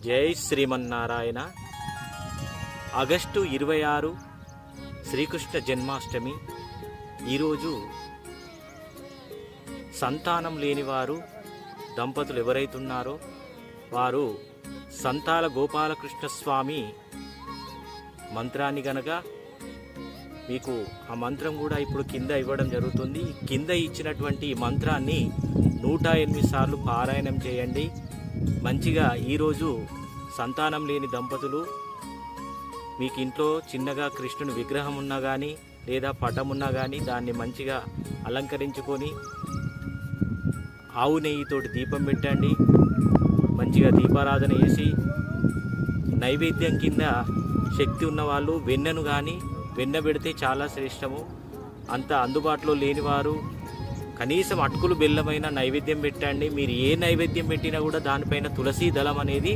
జై శ్రీమన్నారాయణ. ఆగస్టు 26 శ్రీకృష్ణ జన్మాష్టమి. ఈరోజు సంతానం లేనివారు దంపతులు ఎవరైతున్నారో వారు సంతాల గోపాలకృష్ణ స్వామి మంత్రాన్ని గనక మీకు ఆ మంత్రం కూడా ఇప్పుడు కింద ఇవ్వడం జరుగుతుంది. కింద ఇచ్చినటువంటి ఈ మంత్రాన్ని 108 సార్లు పారాయణం చేయండి. మంచిగా ఈరోజు సంతానం లేని దంపతులు మీకు ఇంట్లో చిన్నగా కృష్ణుని విగ్రహం ఉన్నా కానీ లేదా పటం ఉన్నా కానీ దాన్ని మంచిగా అలంకరించుకొని ఆవు నెయ్యితోటి దీపం పెట్టండి. మంచిగా దీపారాధన చేసి నైవేద్యం కింద శక్తి ఉన్నవాళ్ళు వెన్నను కానీ వెన్న పెడితే చాలా శ్రేష్టము. అంత అందుబాటులో లేనివారు కనీసం అటుకులు బెల్లమైన నైవేద్యం పెట్టండి. మీరు ఏ నైవేద్యం పెట్టినా కూడా దానిపైన తులసి దళం అనేది